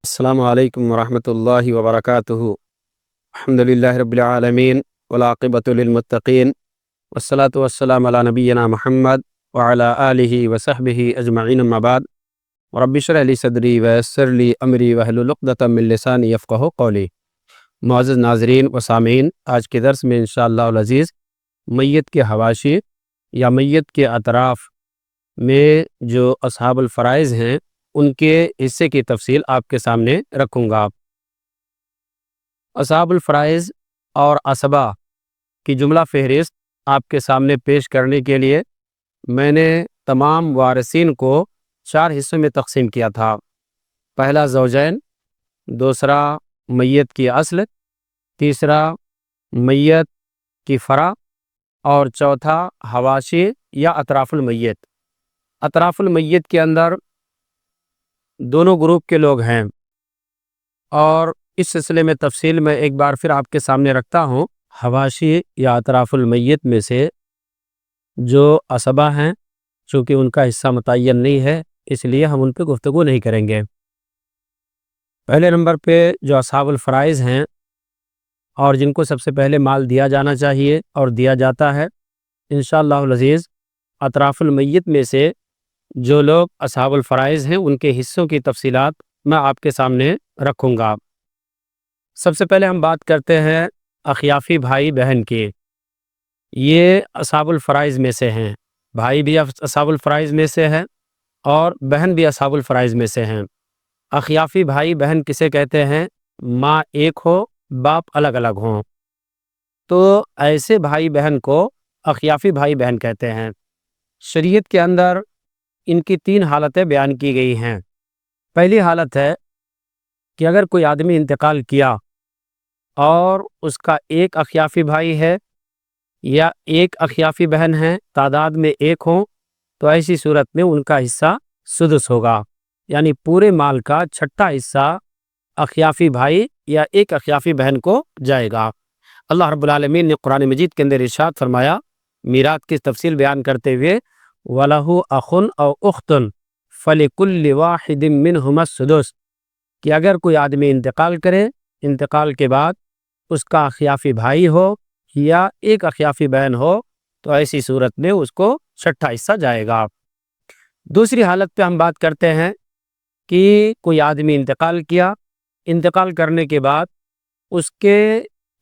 السلام علیکم ورحمۃ اللہ وبرکاتہ۔ الحمدللہ رب العالمین والعاقبۃ للمتقین والصلاۃ والسلام علی نبینا محمد وعلی آلہ وصحبہ اجمعین، اما بعد۔ رب اشرح لی صدری ویسر لی امری واحلل عقدۃ من لسانی یفقہوا قولی۔ معزز ناظرین و سامعین، آج کے درس میں انشاءاللہ العزیز میت کے حواشی یا میت کے اطراف میں جو اصحاب الفرائض ہیں ان کے حصے کی تفصیل آپ کے سامنے رکھوں گا۔ اصحاب الفرائض اور عصبہ کی جملہ فہرست آپ کے سامنے پیش کرنے کے لیے میں نے تمام وارثین کو 4 حصوں میں تقسیم کیا تھا۔ پہلا زوجین، دوسرا میت کی اصل، تیسرا میت کی فرع، اور چوتھا حواشی یا اطراف المیت۔ اطراف المیت کے اندر دونوں گروپ کے لوگ ہیں، اور اس سلسلے میں تفصیل میں ایک بار پھر آپ کے سامنے رکھتا ہوں۔ حواشی یا اطراف المیت میں سے جو عصبہ ہیں، چونکہ ان کا حصہ متعین نہیں ہے اس لیے ہم ان پہ گفتگو نہیں کریں گے۔ پہلے نمبر پہ جو اصحاب الفرائض ہیں اور جن کو سب سے پہلے مال دیا جانا چاہیے اور دیا جاتا ہے، انشاءاللہ العزیز اطراف المیت میں سے جو لوگ اصحاب الفرائض ہیں ان کے حصوں کی تفصیلات میں آپ کے سامنے رکھوں گا۔ سب سے پہلے ہم بات کرتے ہیں اخیافی بھائی بہن کی۔ یہ اصحاب الفرائض میں سے ہیں، بھائی بھی اصحاب الفرائض میں سے ہے اور بہن بھی اصحاب الفرائض میں سے ہیں۔ اخیافی بھائی بہن کسے کہتے ہیں؟ ماں ایک ہو، باپ الگ الگ ہوں، تو ایسے بھائی بہن کو اخیافی بھائی بہن کہتے ہیں۔ شریعت کے اندر ان کی 3 حالتیں بیان کی گئی ہیں۔ پہلی حالت ہے کہ اگر کوئی آدمی انتقال کیا اور اس کا ایک اخیافی بھائی ہے یا ایک اخیافی بہن ہے، تعداد میں 1 ہوں، تو ایسی صورت میں ان کا حصہ سدس ہوگا، یعنی پورے مال کا 6واں حصہ اخیافی بھائی یا ایک اخیافی بہن کو جائے گا۔ اللہ رب العالمین نے قرآن مجید کے اندر ارشاد فرمایا، میراث کی تفصیل بیان کرتے ہوئے، وَلَهُ أَخٌ أَوْ أُخْتٌ فَلِكُلِّ وَاحِدٍ مِّنْهُمَا السُّدُسُ، کہ اگر کوئی آدمی انتقال کرے، انتقال کے بعد اس کا اخیافی بھائی ہو یا ایک اخیافی بہن ہو، تو ایسی صورت میں اس کو 6واں حصہ جائے گا۔ دوسری حالت پہ ہم بات کرتے ہیں کہ کوئی آدمی انتقال کیا، انتقال کرنے کے بعد اس کے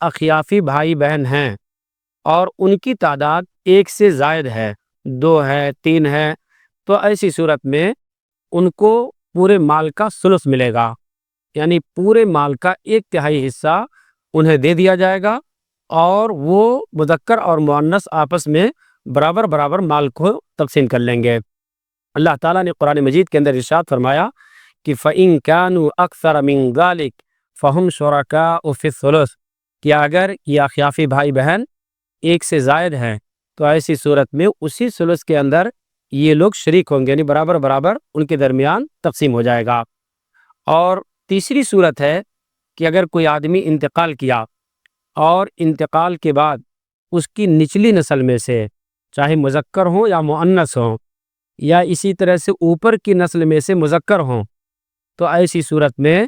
اخیافی بھائی بہن ہیں اور ان کی تعداد 1 سے زائد ہے، 2 ہے، 3 ہے، تو ایسی صورت میں ان کو پورے مال کا ثلث ملے گا، یعنی پورے مال کا 1/3 حصہ انہیں دے دیا جائے گا، اور وہ مذکر اور مؤنث آپس میں برابر برابر مال کو تقسیم کر لیں گے۔ اللہ تعالیٰ نے قرآن مجید کے اندر ارشاد فرمایا کہ فَإِن كَانُوا أَكْثَرَ مِن ذَلِكَ فَهُمْ شُرَكَاءُ فِي الثُّلُثِ، کہ اگر یہ اخیافی بھائی بہن 1 سے زائد ہیں تو ایسی صورت میں اسی ثلث کے اندر یہ لوگ شریک ہوں گے، یعنی برابر برابر ان کے درمیان تقسیم ہو جائے گا۔ اور تیسری صورت ہے کہ اگر کوئی آدمی انتقال کیا اور انتقال کے بعد اس کی نچلی نسل میں سے، چاہے مذکر ہوں یا مؤنث ہوں، یا اسی طرح سے اوپر کی نسل میں سے مذکر ہوں، تو ایسی صورت میں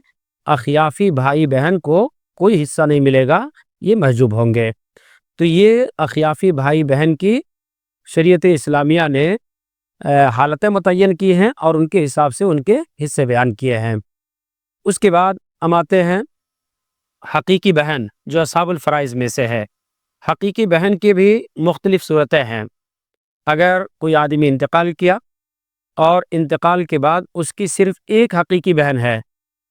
اخیافی بھائی بہن کو کوئی حصہ نہیں ملے گا، یہ محجوب ہوں گے۔ تو یہ اخیافی بھائی بہن کی شریعت اسلامیہ نے حالتیں متعین کی ہیں اور ان کے حساب سے ان کے حصے بیان کیے ہیں۔ اس کے بعد ہم آتے ہیں حقیقی بہن، جو اصحاب الفرائض میں سے ہے۔ حقیقی بہن کی بھی مختلف صورتیں ہیں۔ اگر کوئی آدمی انتقال کیا اور انتقال کے بعد اس کی صرف ایک حقیقی بہن ہے،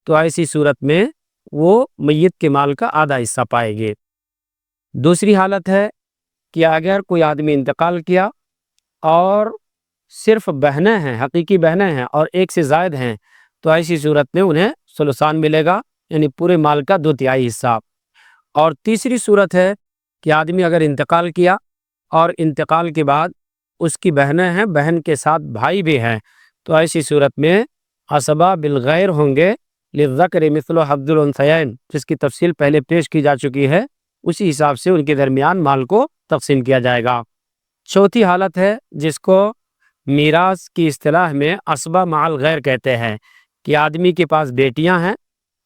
تو ایسی صورت میں وہ میت کے مال کا آدھا حصہ پائے گی۔ دوسری حالت ہے کہ اگر کوئی آدمی انتقال کیا اور صرف بہنیں ہیں، حقیقی بہنیں ہیں اور 1 سے زائد ہیں، تو ایسی صورت میں انہیں ثلثان ملے گا، یعنی پورے مال کا 2/3 حصہ۔ اور تیسری صورت ہے کہ آدمی اگر انتقال کیا اور انتقال کے بعد اس کی بہنیں ہیں، بہن کے ساتھ بھائی بھی ہیں، تو ایسی صورت میں عصبہ بالغیر ہوں گے، للذکر مثل حظ الانثیین، جس کی تفصیل پہلے پیش کی جا چکی ہے، اسی حساب سے ان کے درمیان مال کو تقسیم کیا جائے گا۔ چوتھی حالت ہے جس کو میراث کی اصطلاح میں عصبہ مع الغیر کہتے ہیں، کہ آدمی کے پاس بیٹیاں ہیں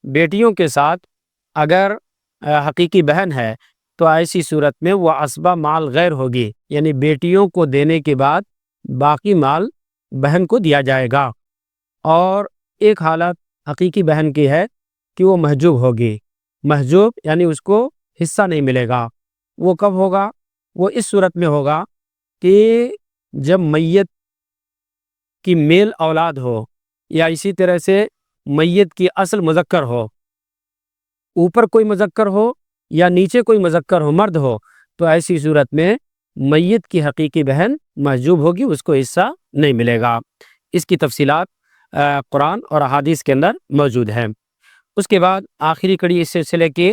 بیٹیوں کے ساتھ اگر حقیقی بہن ہے تو ایسی صورت میں وہ عصبہ مال غیر ہوگی، یعنی بیٹیوں کو دینے کے بعد باقی مال بہن کو دیا جائے گا۔ اور ایک حالت حقیقی بہن کی ہے کہ وہ محجوب ہوگی، محجوب یعنی اس کو حصہ نہیں ملے گا۔ وہ کب ہوگا؟ وہ اس صورت میں ہوگا کہ جب میت کی میل اولاد ہو، یا اسی طرح سے میت کی اصل مذکر ہو، اوپر کوئی مذکر ہو یا نیچے کوئی مذکر ہو، مرد ہو، تو ایسی صورت میں میت کی حقیقی بہن محجوب ہوگی، اس کو حصہ نہیں ملے گا۔ اس کی تفصیلات قرآن اور احادیث کے اندر موجود ہیں۔ اس کے بعد آخری کڑی اس سلسلے کی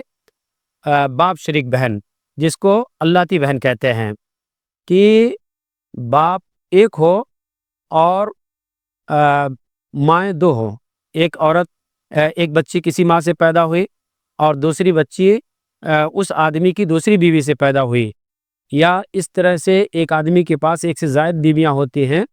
باپ شریک بہن، جس کو اللتی بہن کہتے ہیں، کہ باپ ایک ہو اور مائیں دو ہو۔ ایک عورت ایک بچی کسی ماں سے پیدا ہوئی اور دوسری بچی اس آدمی کی دوسری بیوی سے پیدا ہوئی، یا اس طرح سے ایک آدمی کے پاس ایک سے زائد بیویاں ہوتی ہیں،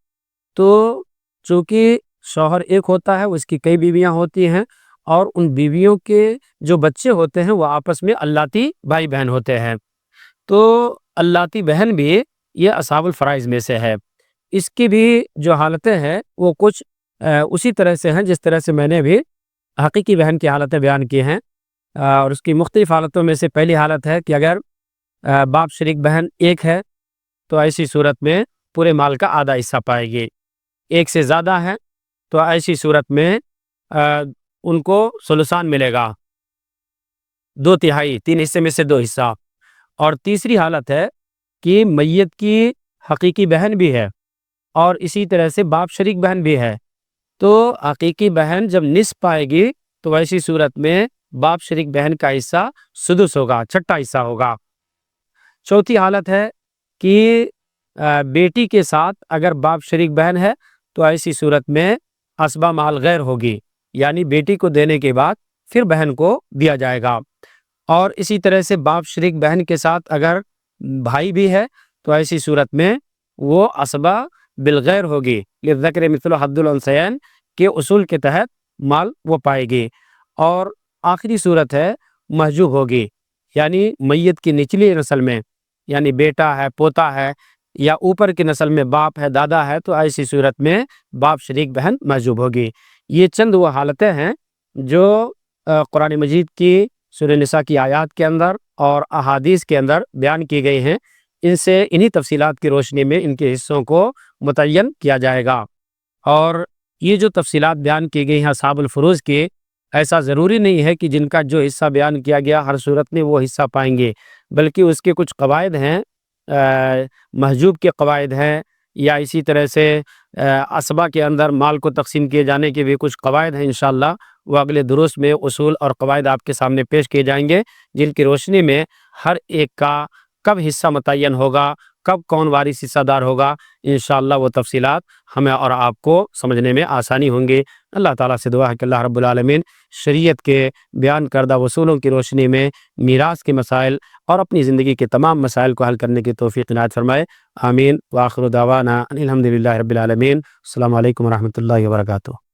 تو چونکہ شوہر ایک ہوتا ہے، اس کی کئی بیویاں ہوتی ہیں، اور ان بیویوں کے جو بچے ہوتے ہیں وہ آپس میں اللتی بھائی بہن ہوتے ہیں۔ تو اللتی بہن بھی یہ اصحاب الفرائض میں سے ہے۔ اس کی بھی جو حالتیں ہیں وہ کچھ اسی طرح سے ہیں جس طرح سے میں نے بھی حقیقی بہن کی حالتیں بیان کی ہیں، اور اس کی مختلف حالتوں میں سے پہلی حالت ہے کہ اگر باپ شریک بہن ایک ہے تو ایسی صورت میں پورے مال کا آدھا حصہ پائے گی۔ ایک سے زیادہ ہے تو ایسی صورت میں ان کو ثلثان ملے گا، 2/3، 3 حصے میں سے 2 حصہ۔ اور تیسری حالت ہے کہ میت کی حقیقی بہن بھی ہے اور اسی طرح سے باپ شریک بہن بھی ہے، تو حقیقی بہن جب نصف پائے گی تو ایسی صورت میں باپ شریک بہن کا حصہ سدس ہوگا، چھٹا حصہ ہوگا۔ چوتھی حالت ہے کہ بیٹی کے ساتھ اگر باپ شریک بہن ہے تو ایسی صورت میں عصبہ مال غیر ہوگی، یعنی بیٹی کو دینے کے بعد پھر بہن کو دیا جائے گا۔ اور اسی طرح سے باپ شریک بہن کے ساتھ اگر بھائی بھی ہے تو ایسی صورت میں وہ عصبہ بالغیر ہوگی، للذکر مثل حظ الانثیین کے اصول کے تحت مال وہ پائے گی۔ اور آخری صورت ہے محجوب ہوگی، یعنی میت کی نچلی نسل میں، یعنی بیٹا ہے، پوتا ہے، یا اوپر کی نسل میں باپ ہے، دادا ہے، تو ایسی صورت میں باپ شریک بہن محجوب ہوگی۔ یہ چند وہ حالتیں ہیں جو قرآن مجید کی سورہ نساء کی آیات کے اندر اور احادیث کے اندر بیان کی گئی ہیں۔ ان سے انہی تفصیلات کی روشنی میں ان کے حصوں کو متعین کیا جائے گا۔ اور یہ جو تفصیلات بیان کی گئی ہیں اصحاب الفروض کی، ایسا ضروری نہیں ہے کہ جن کا جو حصہ بیان کیا گیا ہر صورت میں وہ حصہ پائیں گے، بلکہ اس کے کچھ قواعد ہیں، محجوب کے قواعد ہیں، یا اسی طرح سے عصبہ کے اندر مال کو تقسیم کیے جانے کے بھی کچھ قواعد ہیں۔ انشاءاللہ وہ اگلے دروس میں اصول اور قواعد آپ کے سامنے پیش کیے جائیں گے، جن کی روشنی میں ہر ایک کا کب حصہ متعین ہوگا، کب کون وارث حصہ دار ہوگا، انشاءاللہ وہ تفصیلات ہمیں اور آپ کو سمجھنے میں آسانی ہوں گی۔ اللہ تعالیٰ سے دعا ہے کہ اللہ رب العالمین شریعت کے بیان کردہ اصولوں کی روشنی میں میراث کے مسائل اور اپنی زندگی کے تمام مسائل کو حل کرنے کی توفیق عنایت فرمائے۔ آمین۔ وآخر دعوانا ان الحمد للہ رب العالمین۔ السلام علیکم ورحمۃ اللہ وبرکاتہ۔